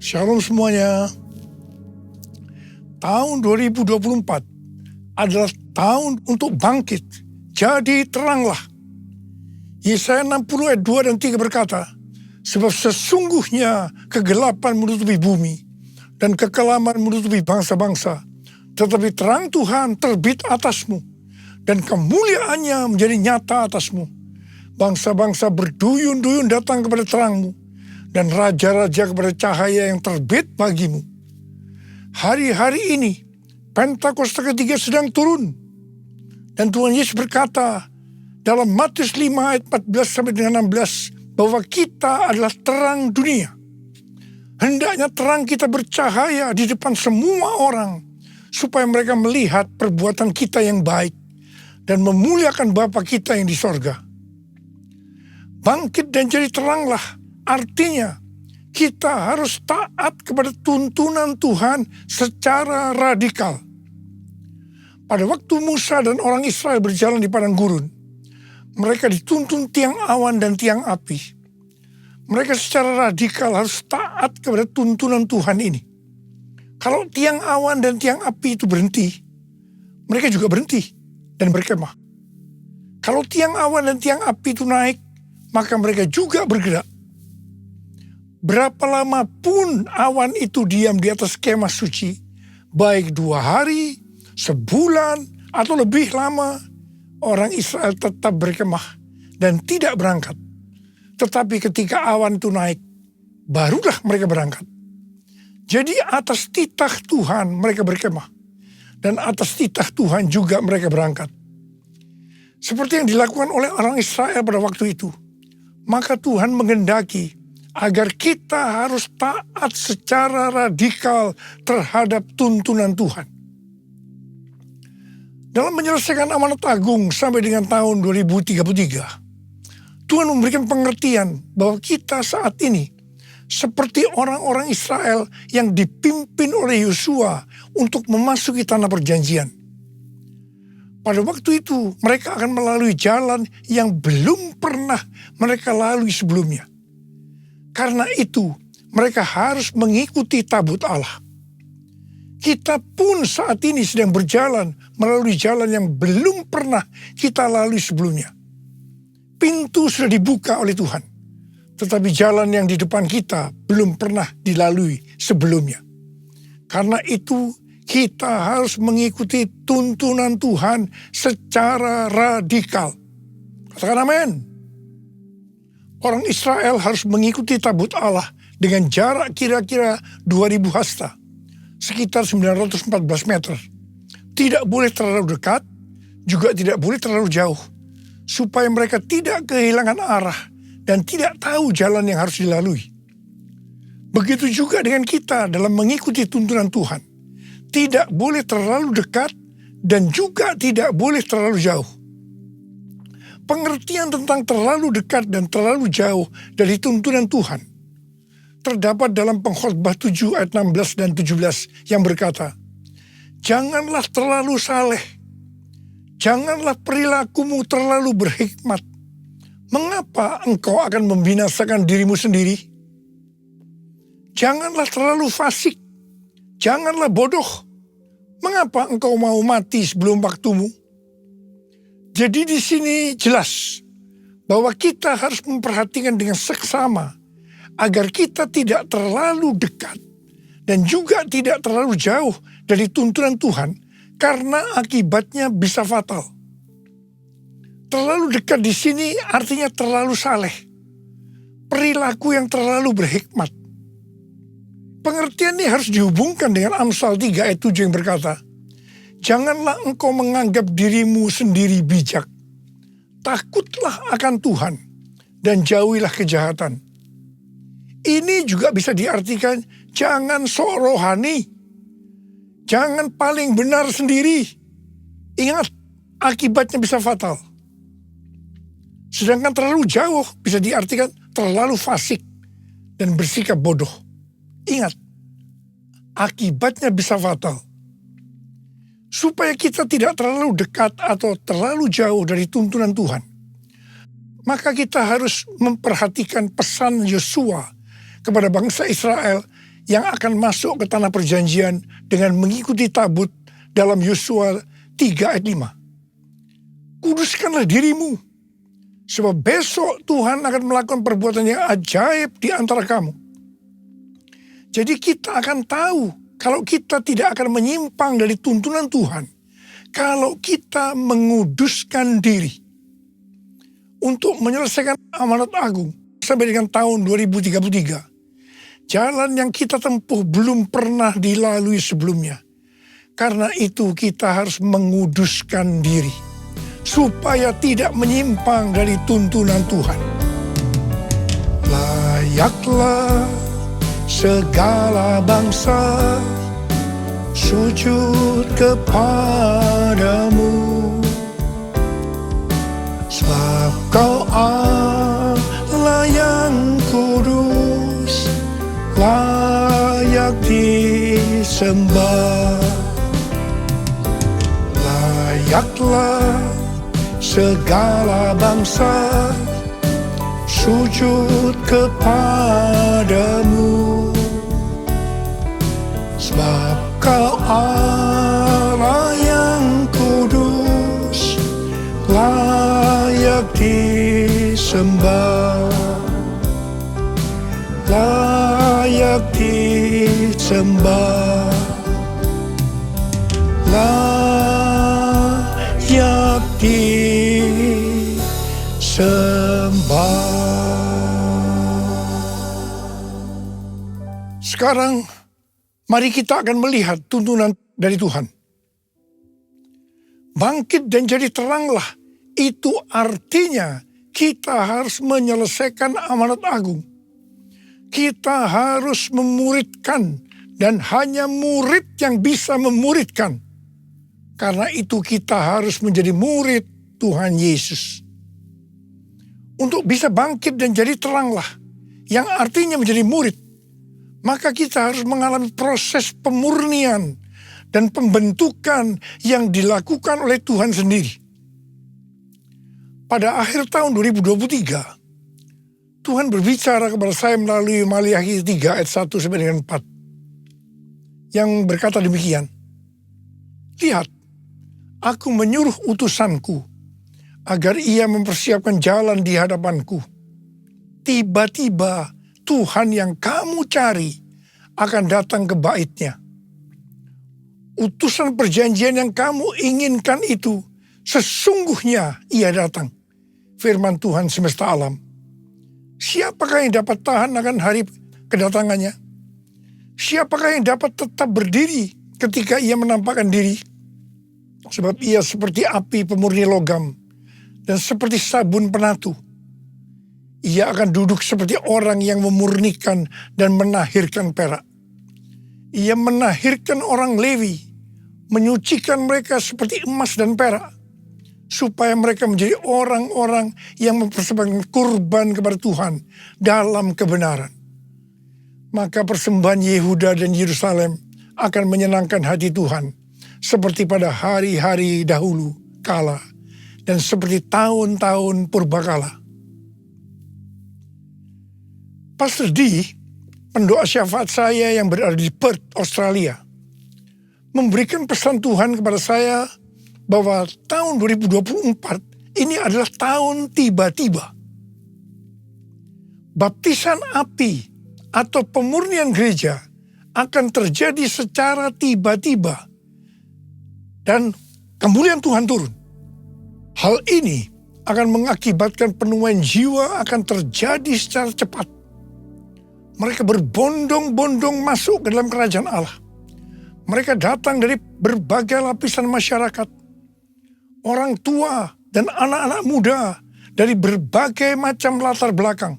Shalom semuanya. Tahun 2024 adalah tahun untuk bangkit. Jadi teranglah. Yesaya 60 ayat 2 dan 3 berkata, sebab sesungguhnya kegelapan menutupi bumi dan kekelaman menutupi bangsa-bangsa. Tetapi terang Tuhan terbit atasmu dan kemuliaannya menjadi nyata atasmu. Bangsa-bangsa berduyun-duyun datang kepada terangmu dan raja-raja kepada cahaya yang terbit bagimu. Hari-hari ini Pentakosta ketiga sedang turun. Dan Tuhan Yesus berkata dalam Matius 5 ayat 14 sampai dengan 16 bahwa kita adalah terang dunia. Hendaknya terang kita bercahaya di depan semua orang supaya mereka melihat perbuatan kita yang baik dan memuliakan Bapa kita yang di sorga. Bangkit dan jadi teranglah. Artinya, kita harus taat kepada tuntunan Tuhan secara radikal. Pada waktu Musa dan orang Israel berjalan di padang gurun, mereka dituntun tiang awan dan tiang api. Mereka secara radikal harus taat kepada tuntunan Tuhan ini. Kalau tiang awan dan tiang api itu berhenti, mereka juga berhenti dan berkemah. Kalau tiang awan dan tiang api itu naik, maka mereka juga bergerak. Berapa lama pun awan itu diam di atas kemah suci, baik 2 hari, sebulan, atau lebih lama, orang Israel tetap berkemah dan tidak berangkat. Tetapi ketika awan itu naik, barulah mereka berangkat. Jadi atas titah Tuhan mereka berkemah, dan atas titah Tuhan juga mereka berangkat. Seperti yang dilakukan oleh orang Israel pada waktu itu, maka Tuhan menghendaki agar kita harus taat secara radikal terhadap tuntunan Tuhan. Dalam menyelesaikan amanat agung sampai dengan tahun 2033, Tuhan memberikan pengertian bahwa kita saat ini seperti orang-orang Israel yang dipimpin oleh Yosua untuk memasuki tanah perjanjian. Pada waktu itu mereka akan melalui jalan yang belum pernah mereka lalui sebelumnya. Karena itu, mereka harus mengikuti tabut Allah. Kita pun saat ini sedang berjalan melalui jalan yang belum pernah kita lalui sebelumnya. Pintu sudah dibuka oleh Tuhan, tetapi jalan yang di depan kita belum pernah dilalui sebelumnya. Karena itu, kita harus mengikuti tuntunan Tuhan secara radikal. Katakan amin. Orang Israel harus mengikuti tabut Allah dengan jarak kira-kira 2000 hasta, sekitar 914 meter. Tidak boleh terlalu dekat, juga tidak boleh terlalu jauh, supaya mereka tidak kehilangan arah dan tidak tahu jalan yang harus dilalui. Begitu juga dengan kita dalam mengikuti tuntunan Tuhan. Tidak boleh terlalu dekat dan juga tidak boleh terlalu jauh. Pengertian tentang terlalu dekat dan terlalu jauh dari tuntunan Tuhan terdapat dalam Pengkhotbah 7 ayat 16 dan 17 yang berkata, janganlah terlalu saleh, janganlah perilakumu terlalu berhikmat. Mengapa engkau akan membinasakan dirimu sendiri? Janganlah terlalu fasik, janganlah bodoh. Mengapa engkau mau mati sebelum waktumu? Jadi di sini jelas bahwa kita harus memperhatikan dengan seksama agar kita tidak terlalu dekat dan juga tidak terlalu jauh dari tuntunan Tuhan karena akibatnya bisa fatal. Terlalu dekat di sini artinya terlalu saleh, perilaku yang terlalu berhikmat. Pengertian ini harus dihubungkan dengan Amsal 3 ayat 7 yang berkata, janganlah engkau menganggap dirimu sendiri bijak. Takutlah akan Tuhan dan jauhilah kejahatan. Ini juga bisa diartikan jangan sok rohani. Jangan paling benar sendiri. Ingat, akibatnya bisa fatal. Sedangkan terlalu jauh bisa diartikan terlalu fasik dan bersikap bodoh. Ingat, akibatnya bisa fatal. Supaya kita tidak terlalu dekat atau terlalu jauh dari tuntunan Tuhan, maka kita harus memperhatikan pesan Yosua kepada bangsa Israel yang akan masuk ke tanah perjanjian dengan mengikuti tabut dalam Yosua 3 ayat 5. Kuduskanlah dirimu, sebab besok Tuhan akan melakukan perbuatan yang ajaib di antara kamu. Jadi kita akan tahu kalau kita tidak akan menyimpang dari tuntunan Tuhan, kalau kita menguduskan diri untuk menyelesaikan amanat agung sampai dengan tahun 2033. Jalan yang kita tempuh belum pernah dilalui sebelumnya. Karena itu kita harus menguduskan diri supaya tidak menyimpang dari tuntunan Tuhan. Layaklah segala bangsa sujud kepadamu, sebab kau Allah yang kudus, layak disembah. Layaklah segala bangsa sujud kepadamu, sebab kau Allah yang kudus, layak disembah, layak disembah, layak disembah. Sekarang mari kita akan melihat tuntunan dari Tuhan. Bangkit dan jadi teranglah, itu artinya kita harus menyelesaikan amanat agung. Kita harus memuridkan, dan hanya murid yang bisa memuridkan. Karena itu kita harus menjadi murid Tuhan Yesus. Untuk bisa bangkit dan jadi teranglah, yang artinya menjadi murid, maka kita harus mengalami proses pemurnian dan pembentukan yang dilakukan oleh Tuhan sendiri. Pada akhir tahun 2023, Tuhan berbicara kepada saya melalui Maliaki 3 ayat 1 sampai dengan 4. Yang berkata demikian, lihat, aku menyuruh utusanku agar ia mempersiapkan jalan di hadapanku. Tiba-tiba Tuhan yang kamu cari akan datang ke baitnya. Utusan perjanjian yang kamu inginkan itu sesungguhnya ia datang. Firman Tuhan semesta alam. Siapakah yang dapat tahan akan hari kedatangannya? Siapakah yang dapat tetap berdiri ketika ia menampakkan diri? Sebab ia seperti api pemurni logam dan seperti sabun penatu. Ia akan duduk seperti orang yang memurnikan dan menahirkan perak. Ia menahirkan orang Lewi, menyucikan mereka seperti emas dan perak, supaya mereka menjadi orang-orang yang mempersembahkan kurban kepada Tuhan dalam kebenaran. Maka persembahan Yehuda dan Yerusalem akan menyenangkan hati Tuhan, seperti pada hari-hari dahulu kala, dan seperti tahun-tahun purbakala. Pastor D, pendoa syafaat saya yang berada di Perth, Australia, memberikan pesan Tuhan kepada saya bahwa tahun 2024 ini adalah tahun tiba-tiba. Baptisan api atau pemurnian gereja akan terjadi secara tiba-tiba dan kemuliaan Tuhan turun. Hal ini akan mengakibatkan penuaian jiwa akan terjadi secara cepat. Mereka berbondong-bondong masuk ke dalam kerajaan Allah. Mereka datang dari berbagai lapisan masyarakat. Orang tua dan anak-anak muda dari berbagai macam latar belakang.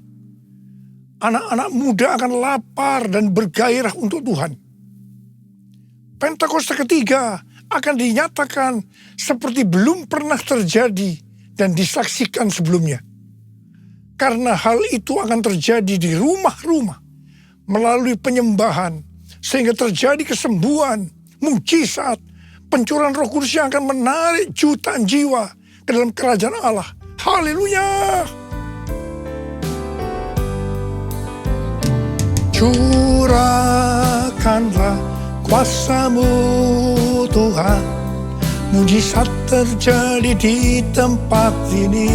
Anak-anak muda akan lapar dan bergairah untuk Tuhan. Pentakosta ketiga akan dinyatakan seperti belum pernah terjadi dan disaksikan sebelumnya. Karena hal itu akan terjadi di rumah-rumah melalui penyembahan, sehingga terjadi kesembuhan, mukjizat, pencurahan Roh Kudus yang akan menarik jutaan jiwa ke dalam kerajaan Allah. Haleluya! Curah Curahkanlah kuasa-Mu Tuhan, mujizat terjadi di tempat ini.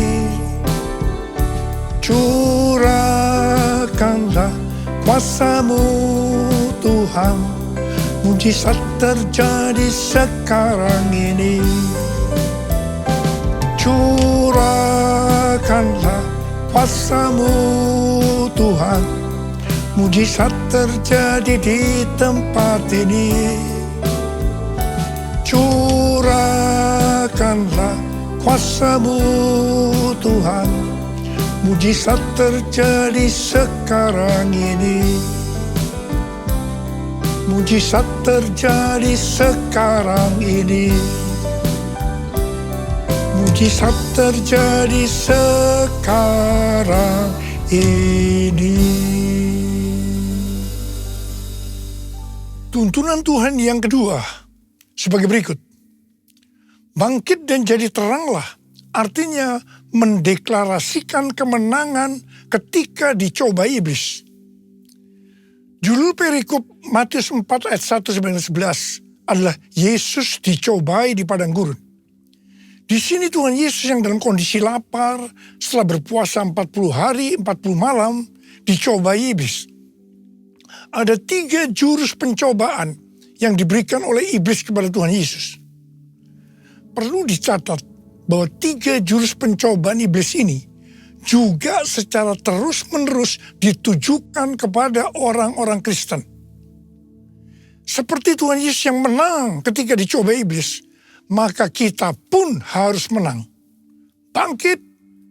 Curahkanlah kuasa-Mu Tuhan, mujizat terjadi sekarang ini. Curahkanlah kuasa-Mu Tuhan, mujizat terjadi di tempat ini. Curahkanlah kuasa-Mu Tuhan, mujizat terjadi sekarang ini. Mujizat terjadi sekarang ini. Mujizat terjadi sekarang ini. Tuntunan Tuhan yang kedua sebagai berikut. Bangkit dan jadi teranglah, artinya mendeklarasikan kemenangan ketika dicoba iblis. Judul perikop Matius 4 ayat 1-11 adalah Yesus dicobai di padang gurun. Di sini Tuhan Yesus yang dalam kondisi lapar setelah berpuasa 40 hari 40 malam dicobai iblis. Ada 3 jurus pencobaan yang diberikan oleh iblis kepada Tuhan Yesus. Perlu dicatat bahwa 3 jurus pencobaan iblis ini juga secara terus-menerus ditujukan kepada orang-orang Kristen. Seperti Tuhan Yesus yang menang ketika dicoba iblis, maka kita pun harus menang. Bangkit,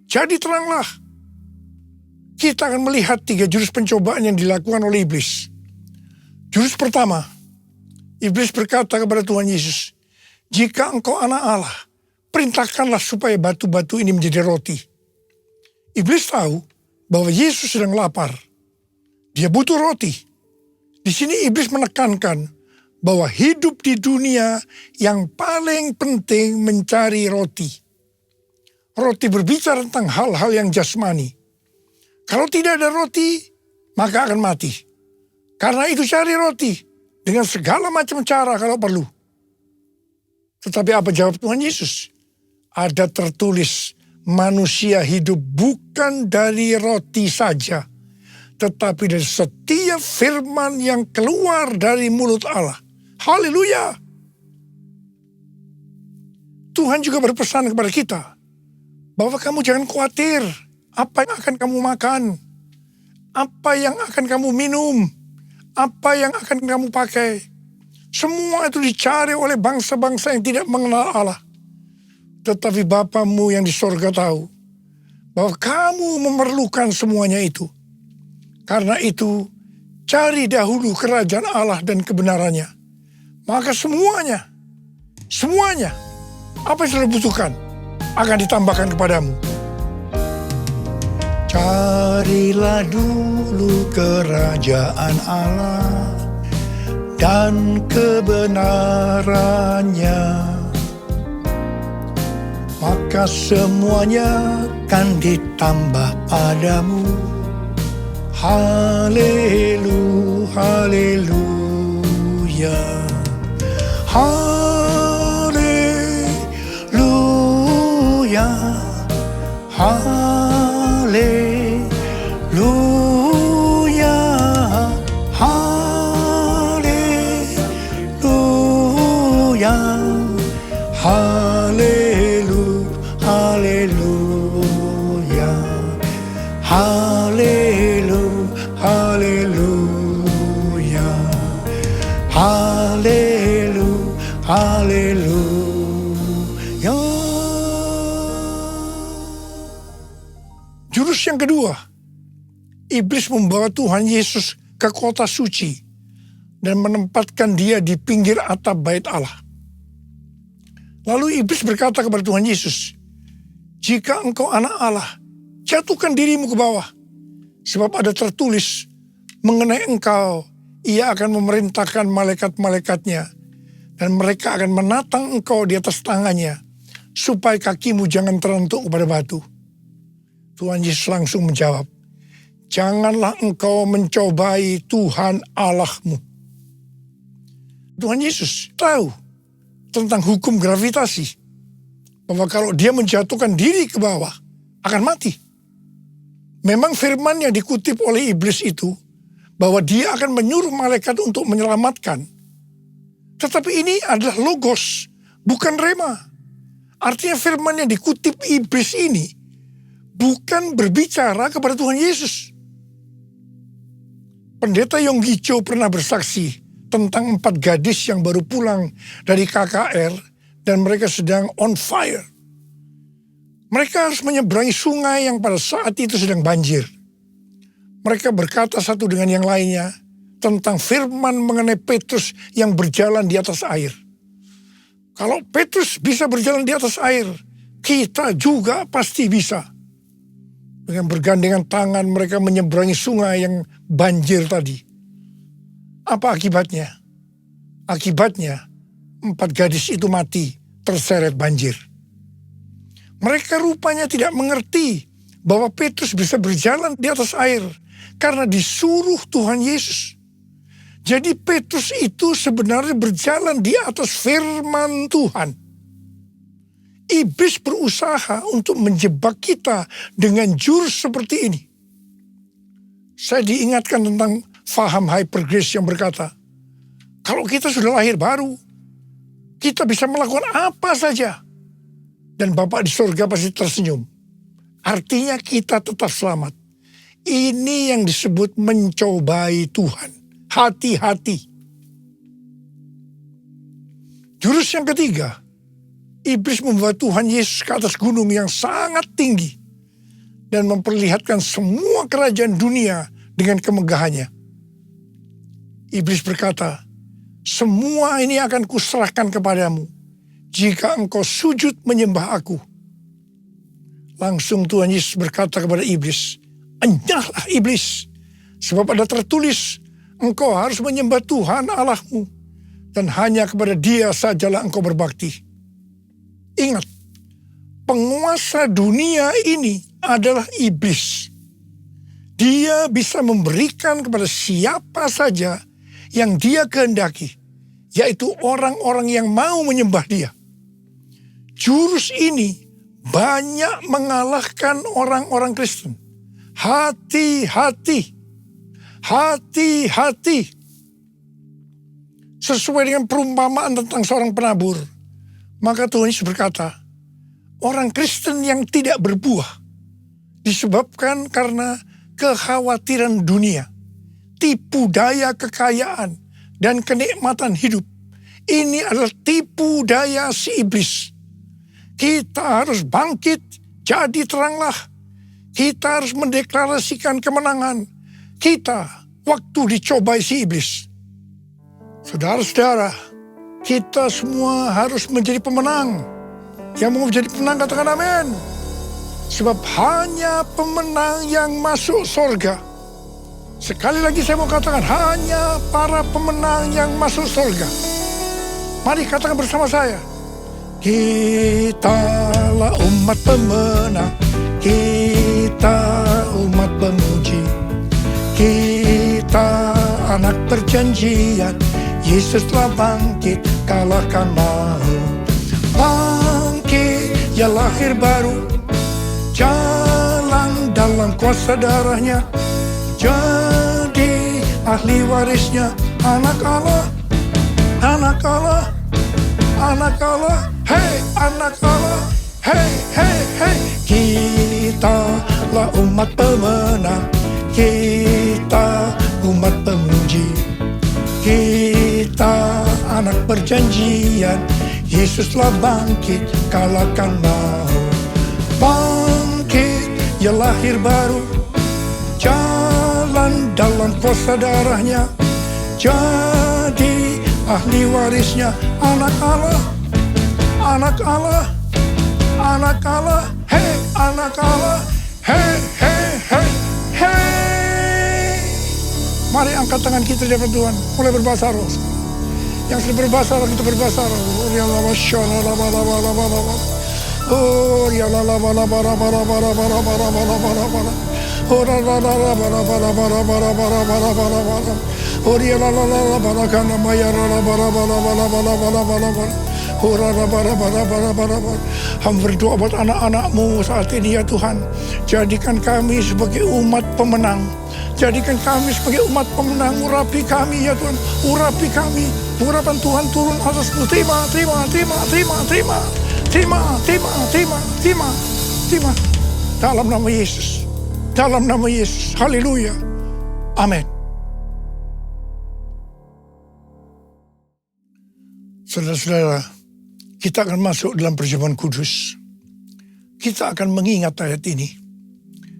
jadi teranglah. Kita akan melihat 3 jurus pencobaan yang dilakukan oleh iblis. Jurus pertama, iblis berkata kepada Tuhan Yesus, "Jika Engkau anak Allah, perintahkanlah supaya batu-batu ini menjadi roti." Iblis tahu bahwa Yesus sedang lapar. Dia butuh roti. Di sini iblis menekankan bahwa hidup di dunia yang paling penting mencari roti. Roti berbicara tentang hal-hal yang jasmani. Kalau tidak ada roti, maka akan mati. Karena itu cari roti dengan segala macam cara kalau perlu. Tetapi apa jawab Tuhan Yesus? Ada tertulis, manusia hidup bukan dari roti saja, tetapi dari setiap firman yang keluar dari mulut Allah. Haleluya! Tuhan juga berpesan kepada kita bahwa kamu jangan khawatir apa yang akan kamu makan, apa yang akan kamu minum, apa yang akan kamu pakai. Semua itu dicari oleh bangsa-bangsa yang tidak mengenal Allah. Tetapi Bapamu yang di sorga tahu bahwa kamu memerlukan semuanya itu. Karena itu, cari dahulu kerajaan Allah dan kebenarannya. Maka semuanya, apa yang sudah butuhkan akan ditambahkan kepadamu. Carilah dulu kerajaan Allah dan kebenarannya, maka semuanya akan ditambah padamu. Haleluya, haleluya, haleluya, haleluya, haleluya, haleluya, haleluya, haleluya. Jurus yang kedua, iblis membawa Tuhan Yesus ke kota suci dan menempatkan dia di pinggir atap bait Allah. Lalu iblis berkata kepada Tuhan Yesus, "Jika Engkau anak Allah, jatuhkan dirimu ke bawah. Sebab ada tertulis mengenai Engkau, Ia akan memerintahkan malaikat-malaikatnya, dan mereka akan menatang Engkau di atas tangannya, supaya kakimu jangan terentuk kepada batu." Tuhan Yesus langsung menjawab, "Janganlah engkau mencobai Tuhan Allahmu." Tuhan Yesus tahu tentang hukum gravitasi. Bahwa kalau dia menjatuhkan diri ke bawah, akan mati. Memang firman yang dikutip oleh iblis itu, bahwa dia akan menyuruh malaikat untuk menyelamatkan. Tetapi ini adalah logos, bukan rema. Artinya firman yang dikutip iblis ini, bukan berbicara kepada Tuhan Yesus. Pendeta Yonggi Cho pernah bersaksi tentang 4 gadis yang baru pulang dari KKR, dan mereka sedang on fire. Mereka harus menyeberangi sungai yang pada saat itu sedang banjir. Mereka berkata satu dengan yang lainnya tentang firman mengenai Petrus yang berjalan di atas air. Kalau Petrus bisa berjalan di atas air, kita juga pasti bisa. Dengan bergandengan tangan mereka menyeberangi sungai yang banjir tadi. Apa akibatnya? Akibatnya 4 gadis itu mati terseret banjir. Mereka rupanya tidak mengerti bahwa Petrus bisa berjalan di atas air karena disuruh Tuhan Yesus. Jadi Petrus itu sebenarnya berjalan di atas firman Tuhan. Iblis berusaha untuk menjebak kita dengan jurus seperti ini. Saya diingatkan tentang faham hyper grace yang berkata, kalau kita sudah lahir baru, kita bisa melakukan apa saja. Dan Bapa di surga pasti tersenyum. Artinya kita tetap selamat. Ini yang disebut mencobai Tuhan. Hati-hati. Jurus yang ketiga. Iblis membawa Tuhan Yesus ke atas gunung yang sangat tinggi. Dan memperlihatkan semua kerajaan dunia dengan kemegahannya. Iblis berkata, semua ini akan kuserahkan kepadamu jika engkau sujud menyembah aku. Langsung Tuhan Yesus berkata kepada iblis, enyahlah iblis, sebab ada tertulis, engkau harus menyembah Tuhan Allahmu, dan hanya kepada Dia sajalah engkau berbakti. Ingat, penguasa dunia ini adalah iblis. Dia bisa memberikan kepada siapa saja yang dia kehendaki, yaitu orang-orang yang mau menyembah dia. Jurus ini banyak mengalahkan orang-orang Kristen. Hati-hati. Hati-hati. Sesuai dengan perumpamaan tentang seorang penabur, maka Tuhan Yesus berkata, orang Kristen yang tidak berbuah disebabkan karena kekhawatiran dunia, tipu daya kekayaan, dan kenikmatan hidup. Ini adalah tipu daya si iblis. Kita harus bangkit, jadi teranglah. Kita harus mendeklarasikan kemenangan. Kita waktu dicobai si iblis. Saudara-saudara, kita semua harus menjadi pemenang. Yang mau menjadi pemenang katakan amin. Sebab hanya pemenang yang masuk surga. Sekali lagi saya mau katakan, hanya para pemenang yang masuk surga. Mari katakan bersama saya. Kitalah umat pemenang, kita umat pemuji. Kita anak perjanjian, Yesus telah bangkit, kalahkan maut. Bangkit, ya lahir baru, jalan dalam kuasa darahnya. Jadi ahli warisnya, anak Allah, anak Allah, anak Allah, hei anak Allah, hei hei hei. Kitalah umat pemenang, kita umat pemuji. Kita anak perjanjian, Yesus telah bangkit, kalahkan maut. Bangkit, ya lahir baru, jalan dalam kuasa darahnya. Jadi ahli warisnya, anak Allah, anak Allah, anak Allah, hei anak Allah, hei hei hei hei. Mari angkat tangan kita di hadapan Tuhan, mulai berbahasa roh. Yang sudah berbahasa roh, kita berbahasa roh. Oh ya la la la la bara bara bara bara bara bara bara bara. Oh la la la la bara bara bara bara bara bara bara bara. Hamba berdoa buat anak-anak-Mu saat ini ya Tuhan. Jadikan kami sebagai umat pemenang. Jadikan kami sebagai umat pemenang. Urapi kami ya Tuhan. Urapi kami. Urapan Tuhan turun atas-Mu. Terima. Dalam nama Yesus. Dalam nama Yesus. Haleluya. Amin. Saudara-saudara, kita akan masuk dalam perjamuan kudus. Kita akan mengingat ayat ini.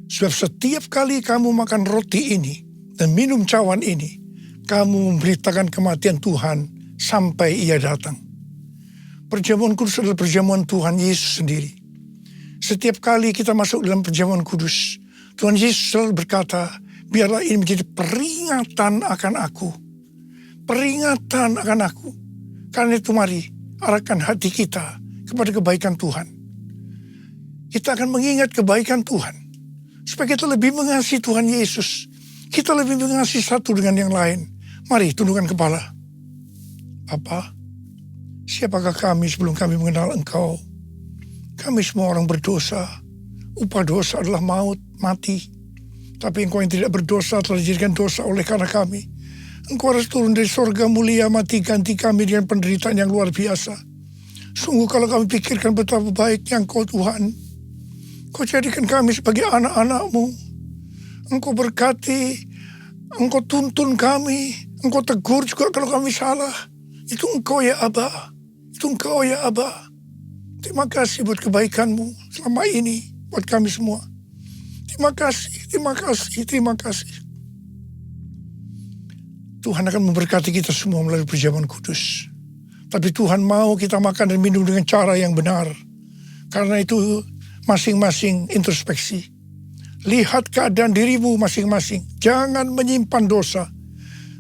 Sebab setiap kali kamu makan roti ini dan minum cawan ini, kamu memberitakan kematian Tuhan sampai Ia datang. Perjamuan kudus adalah perjamuan Tuhan Yesus sendiri. Setiap kali kita masuk dalam perjamuan kudus, Tuhan Yesus selalu berkata, biarlah ini menjadi peringatan akan aku. Peringatan akan aku. Karena itu mari arahkan hati kita kepada kebaikan Tuhan. Kita akan mengingat kebaikan Tuhan. Supaya kita lebih mengasihi Tuhan Yesus. Kita lebih mengasihi satu dengan yang lain. Mari tundukkan kepala. Bapa, siapakah kami sebelum kami mengenal Engkau? Kami semua orang berdosa. Upah dosa adalah maut, mati. Tapi Engkau yang tidak berdosa telah dijadikan dosa oleh karena kami. Engkau harus turun dari surga mulia, mati ganti kami dengan penderitaan yang luar biasa. Sungguh kalau kami pikirkan betapa baiknya Engkau Tuhan. Engkau jadikan kami sebagai anak-anak-Mu. Engkau berkati, Engkau tuntun kami, Engkau tegur juga kalau kami salah. Itu Engkau ya Aba, itu Engkau ya Aba. Terima kasih buat kebaikan-Mu selama ini buat kami semua. Terima kasih. Tuhan akan memberkati kita semua melalui perjamuan kudus. Tapi Tuhan mau kita makan dan minum dengan cara yang benar. Karena itu masing-masing introspeksi. Lihat keadaan dirimu masing-masing. Jangan menyimpan dosa.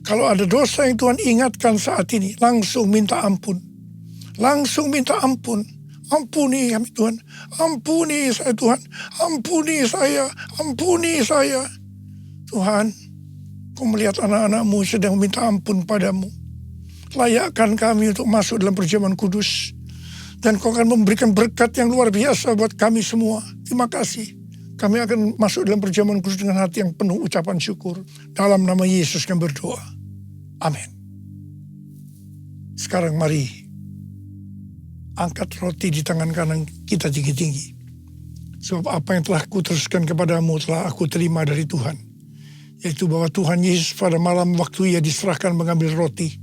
Kalau ada dosa yang Tuhan ingatkan saat ini, langsung minta ampun. Langsung minta ampun. Ampuni kami Tuhan. Ampuni saya Tuhan. Ampuni saya. Tuhan, Kau melihat anak-anak-Mu sedang meminta ampun padamu. Layakkan kami untuk masuk dalam perjamuan kudus. Dan Kau akan memberikan berkat yang luar biasa buat kami semua. Terima kasih. Kami akan masuk dalam perjamuan kudus dengan hati yang penuh ucapan syukur. Dalam nama Yesus kami berdoa. Amin. Sekarang mari angkat roti di tangan kanan kita tinggi-tinggi. Sebab apa yang telah kuteruskan kepadamu telah aku terima dari Tuhan. Yaitu bahwa Tuhan Yesus pada malam waktu Ia diserahkan mengambil roti.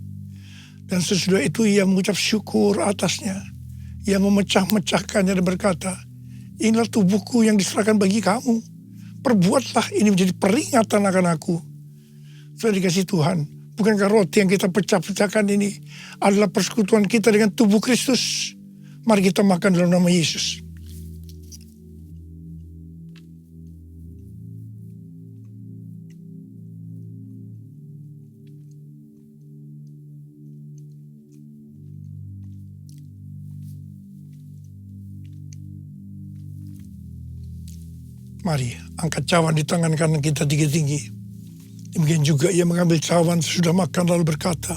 Dan sesudah itu Ia mengucap syukur atasnya. Ia memecah-mecahkannya dan berkata, inilah tubuhku yang diserahkan bagi kamu. Perbuatlah ini menjadi peringatan akan aku. Sudah dikasih Tuhan. Bukankah roti yang kita pecah-pecahkan ini adalah persekutuan kita dengan tubuh Kristus? Mari kita makan dalam nama Yesus. Mari, angkat cawan di tangan kanan kita tinggi-tinggi. Demikian juga Ia mengambil cawan sesudah makan lalu berkata,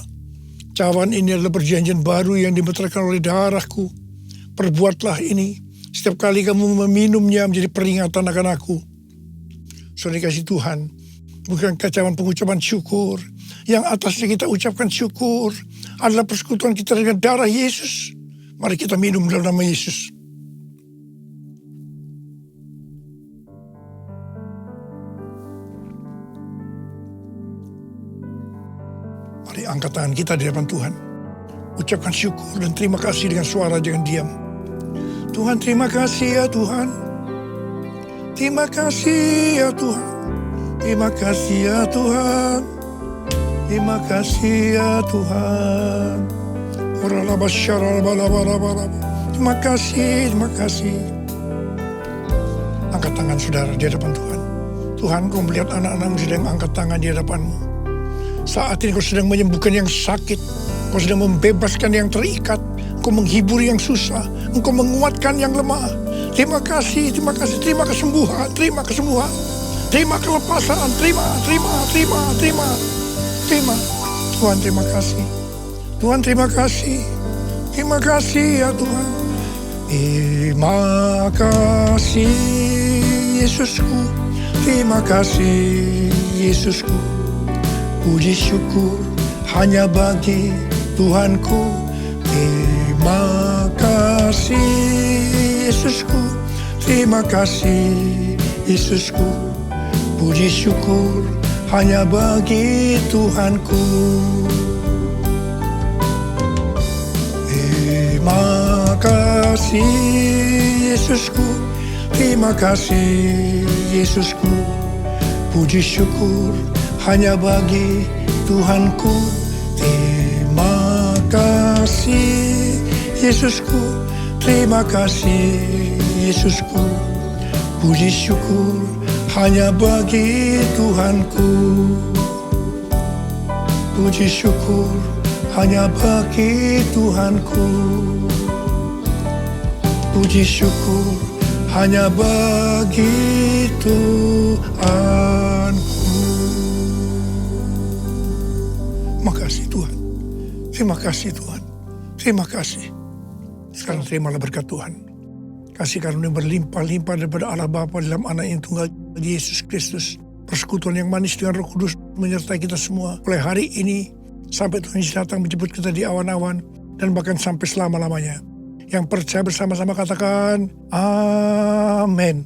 cawan ini adalah perjanjian baru yang dimeteraikan oleh darahku. Perbuatlah ini. Setiap kali kamu meminumnya menjadi peringatan akan aku. Saudara dikasih Tuhan, bukan cawan pengucapan syukur. Yang atasnya kita ucapkan syukur adalah persekutuan kita dengan darah Yesus. Mari kita minum dalam nama Yesus. Mari angkat tangan kita di hadapan Tuhan. Ucapkan syukur dan terima kasih dengan suara jangan diam. Tuhan, terima kasih ya Tuhan. Terima kasih ya Tuhan. Terima kasih ya Tuhan. Terima kasih ya Tuhan. Terima kasih. Angkat tangan saudara di hadapan Tuhan. Tuhan, Kau melihat anak-anak-Mu sedang angkat tangan di hadapan-Mu. Saat ini Kau sedang menyembuhkan yang sakit. Kau sedang membebaskan yang terikat. Kau menghibur yang susah. Engkau menguatkan yang lemah. Terima kasih. Terima kesembuhan. Terima kesembuhan. Terima kelepasan. Terima. terima. Tuhan terima kasih. Tuhan terima kasih. Terima kasih ya Tuhan. Terima kasih Yesusku. Terima kasih Yesusku. Puji syukur hanya bagi Tuhanku. Terima kasih Yesusku. Terima kasih Yesusku. Puji syukur hanya bagi Tuhanku. Terima kasih Yesusku. Terima kasih Yesusku. Puji syukur hanya bagi Tuhanku. Terima kasih Yesusku. Terima kasih Yesusku. Puji syukur hanya bagi Tuhanku. Puji syukur hanya bagi Tuhanku. Puji syukur hanya bagi Tuhanku. Makasih Tuhan. Terima kasih Tuhan. Terima kasih. Sekarang terimalah berkat Tuhan. Kasih karunia berlimpah-limpah daripada Allah Bapa dalam anak yang tunggal Yesus Kristus. Persekutuan yang manis dengan Roh Kudus menyertai kita semua. Mulai hari ini sampai Tuhan Yesus datang menjemput kita di awan-awan. Dan bahkan sampai selama-lamanya. Yang percaya bersama-sama katakan, Amin.